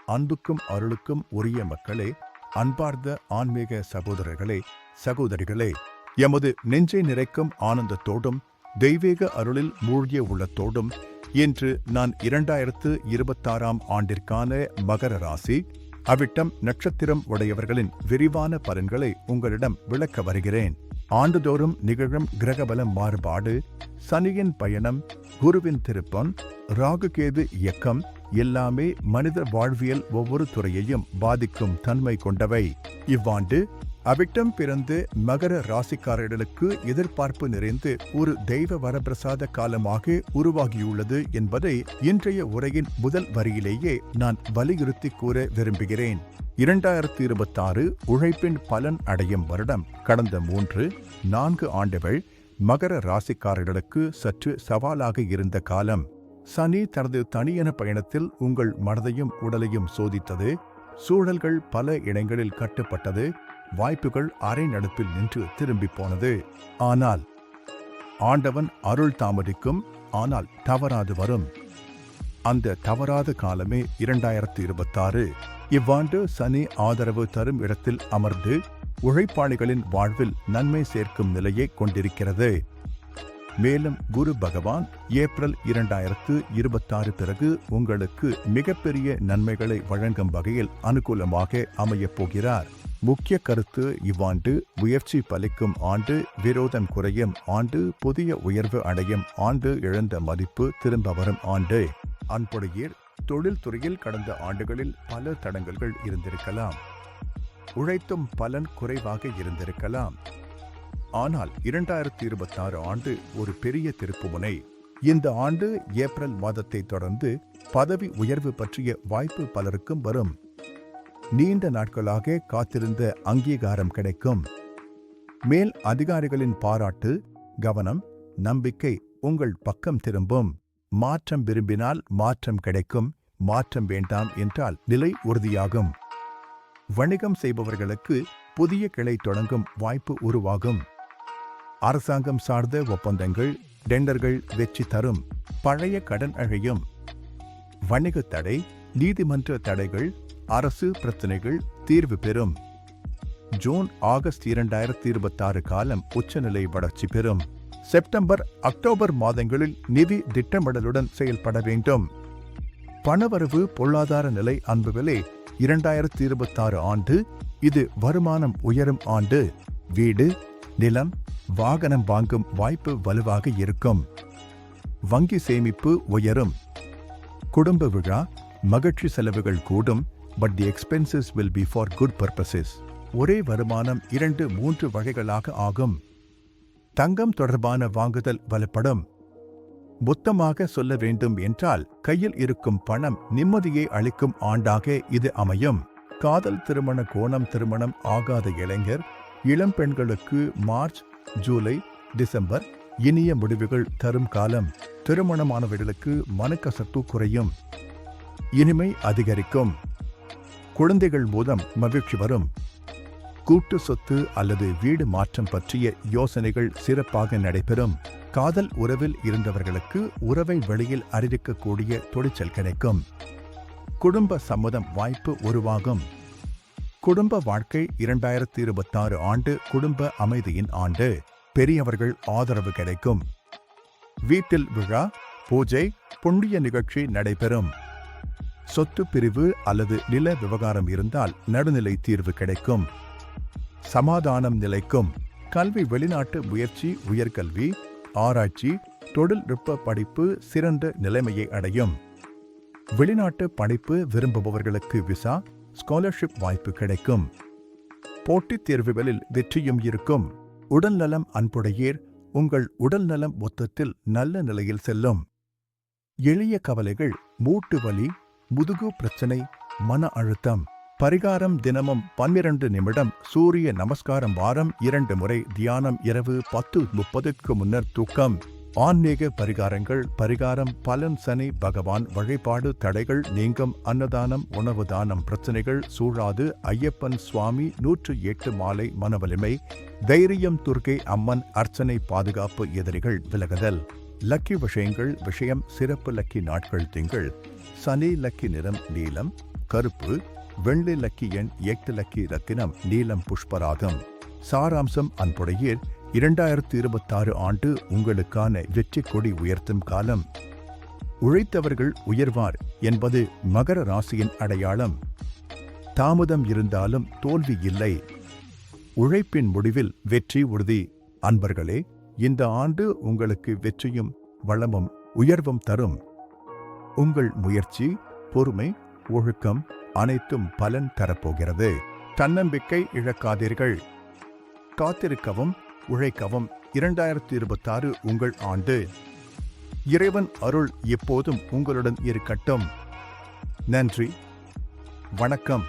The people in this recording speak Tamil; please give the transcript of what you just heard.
அன்புக்கும் அருளுக்கும் உரிய மக்களே, அன்பார்ந்த ஆன்மீக சகோதரர்களே, சகோதரிகளே, எமது நெஞ்சை நிறைக்கும் ஆனந்தத்தோடும் தெய்வீக அருளில் மூழ்கிய உள்ளத்தோடும் இன்று நான் 2026ஆம் ஆண்டிற்கான மகர ராசி அவிட்டம் நட்சத்திரம் உடையவர்களின் விரிவான பலன்களை உங்களிடம் விளக்க வருகிறேன். ஆண்டுதோறும் நிகழும் கிரகபலம் மாறுபாடு, சனியின் பயணம், குருவின் திருப்பம், ராகுகேது இயக்கம் எல்லாமே மனித வாழ்வியல் ஒவ்வொரு துறையையும் பாதிக்கும் தன்மை கொண்டவை. இவ்வாண்டு அவிட்டம் பிறந்து மகர ராசிக்காரர்களுக்கு எதிர்பார்ப்பு நிறைந்து ஒரு தெய்வ வரப்பிரசாத காலமாக உருவாகியுள்ளது என்பதை இன்றைய உரையின் முதல் வரியிலேயே நான் வலியுறுத்தி கூற விரும்புகிறேன். 2026 உழைப்பின் பலன் அடையும் வருடம். கடந்த 3-4 ஆண்டுகள் மகர ராசிக்காரர்களுக்கு சற்று சவாலாக இருந்த காலம். சனி தனது தனியன பயணத்தில் உங்கள் மனதையும் உடலையும் சோதித்தது. சூழல்கள் பல இடங்களில் கட்டுப்பட்டது. வாய்ப்புகள் அரை நடுப்பில் நின்று திரும்பி போனது. ஆனால் ஆண்டவன் அருள் தாமதிக்கும், ஆனால் தவறாது வரும். அந்த தவறாத காலமே 2026. இவ்வாண்டு சனி ஆதரவு தரும் இடத்தில் அமர்ந்து உழைப்பாளிகளின் வாழ்வில் நன்மை சேர்க்கும் நிலையை கொண்டிருக்கிறது. மேலும் குரு பகவான் ஏப்ரல் 2026 பிறகு உங்களுக்கு மிகப்பெரிய நன்மைகளை வழங்கும் வகையில் அனுகூலமாக அமையப் போகிறார். முக்கிய கருத்து இவ்வாண்டு முயற்சி பலிக்கும் ஆண்டு, விரோதம் குறையும் ஆண்டு, புதிய உயர்வு அடையும் ஆண்டு, இழந்த மதிப்பு திரும்ப வரும் ஆண்டு. அன்புடையீர், தொழில்துறையில் கடந்த ஆண்டுகளில் பல தடங்கல்கள் இருந்திருக்கலாம். உழைத்தும் பலன் குறைவாக இருந்திருக்கலாம். ஆனால் 2026 ஆண்டு ஒரு பெரிய திருப்புமுனை. இந்த ஆண்டு ஏப்ரல் மாதத்தை தொடர்ந்து பதவி உயர்வு பற்றிய வாய்ப்பு பலருக்கும் வரும். நீண்ட நாட்களாக காத்திருந்த அங்கீகாரம் கிடைக்கும். மேல் அதிகாரிகளின் பாராட்டு, கவனம், நம்பிக்கை உங்கள் பக்கம் திரும்பும். மாற்றம் விரும்பினால் மாற்றம் கிடைக்கும். மாற்றம் வேண்டாம் என்றால் நிலை உறுதியாகும். வணிகம் செய்பவர்களுக்கு புதிய கிளை தொடங்கும் வாய்ப்பு உருவாகும். அரசாங்கம் சார்ந்த ஒப்பந்தங்கள், டெண்டர்கள் வெற்றி தரும். பழைய கடன் அழையும். வணிக தடை, நீதிமன்ற தடைகள், அரசு பிரச்சனைகள் தீர்வு பெறும். ஜூன் ஆகஸ்ட் 2026 காலம் உச்சநிலை வளர்ச்சி பெறும். செப்டம்பர் அக்டோபர் மாதங்களில் நிதி திட்டமிடலுடன் செயல்பட வேண்டும். பணவரவு பொருளாதார நிலை அன்புகளே, 2026 ஆண்டு இது வருமானம் உயரும் ஆண்டு. வீடு, நிலம், வாகனம் வாங்கும் வாய்ப்பு வலுவாக இருக்கும். வங்கி சேமிப்பு உயரும். குடும்ப விழா, மகிழ்ச்சி செலவுகள் கூடும். But the expenses will be for good purposes. ஒரே வருமானம் 2-3 வகைகளாக ஆகும். தங்கம் தொடர்பான வாங்குதல் வலுப்படும். மொத்தமாக சொல்ல வேண்டும் என்றால் கையில் இருக்கும் பணம் நிம்மதியை அளிக்கும் ஆண்டாக இது அமையும். காதல் திருமண கோணம், திருமணம் ஆகாத இளைஞர், இளம் பெண்களுக்கு மார்ச், ஜூலை, டிசம்பர் இனிய முடிவுகள் தரும் காலம். திருமணமானவர்களுக்கு மனக்கசப்பு குறையும். இனிமை அதிகரிக்கும். குழந்தைகள் மூலம் மகிழ்ச்சி வரும். கூட்டு சொத்து அல்லது வீடு மாற்றம் பற்றிய யோசனைகள் சிறப்பாக நடைபெறும். காதல் உறவில் இருந்தவர்களுக்கு உறவை வெளியில் அறிவிக்கக்கூடிய துணிச்சல் கிடைக்கும். குடும்ப சம்மதம் வாய்ப்பு உருவாகும். குடும்ப வாழ்க்கை 2026 ஆண்டு குடும்ப அமைதியின் ஆண்டு. பெரியவர்கள் ஆதரவு கிடைக்கும். வீட்டில் விழா, பூஜை, புண்ணிய நிகழ்ச்சி நடைபெறும். சொத்து பிரிவு அல்லது நில விவகாரம் இருந்தால் நடுநிலை தீர்வு கிடைக்கும். சமாதானம் நிலைக்கும். கல்வி, வெளிநாட்டு முயற்சி, உயர்கல்வி, ஆராய்ச்சி, தொழில்நுட்ப படிப்பு சிறந்த நிலைமையை அடையும். வெளிநாட்டு படிப்பு விரும்புபவர்களுக்கு விசா, ஸ்காலர்ஷிப் வாய்ப்பு கிடைக்கும். போட்டித் தேர்வுகளில் வெற்றியும் இருக்கும். உடல்நலம் அன்புடையீர், உங்கள் உடல்நலம் மொத்தத்தில் நல்ல நிலையில் செல்லும். எளிய கவலைகள், மூட்டு வலி, முதுகு பிரச்சனை, மன அழுத்தம். பரிகாரம் தினமும் 12 நிமிடம் சூரிய நமஸ்காரம். வாரம் 2 முறை தியானம். இரவு 10:30க்கு முன்னர் தூக்கம். ஆன்மீக பரிகாரங்கள். பரிகாரம் பலன். சனி பகவான் வழிபாடு. தடைகள் நீங்கும். அன்னதானம், உணவு தானம். பிரச்சனைகள் சூழாது. ஐயப்பன் சுவாமி 108 மாலை. மனவலிமை, தைரியம். துர்க்கை அம்மன் அர்ச்சனை. பாதுகாப்பு. எதிரிகள் விலகுதல். லக்கி விஷயங்கள். விஷயம் சிறப்பு. லக்கி நாட்கள் திங்கள். சனி லக்கி நிறம் நீலம். கருப்பு, வெள்ளை லக்கி எண் 8 லக்கி ரத்தினம் நீலம் புஷ்பராகம். சாராம்சம் அன்புடையீர், 2026 ஆண்டு உங்களுக்கான வெற்றி கொடி உயர்த்தும் காலம். உழைத்தவர்கள் உயர்வார் என்பது மகர ராசியின் அடையாளம். தாமதம் இருந்தாலும் தோல்வி இல்லை. உழைப்பின் முடிவில் வெற்றி உறுதி. அன்பர்களே, இந்த ஆண்டு உங்களுக்கு வெற்றியும் வளமும் உயர்வும் தரும். உங்கள் முயற்சி, பொறுமை, ஒழுக்கம் அனைத்தும் பலன் தரப்போகிறது. தன்னம்பிக்கை இழக்காதீர்கள். காத்திருக்கவும் உழைக்கவும். 2026 உங்கள் ஆண்டு. இறைவன் அருள் எப்போதும் உங்களுடன் இருக்கட்டும். நன்றி, வணக்கம்.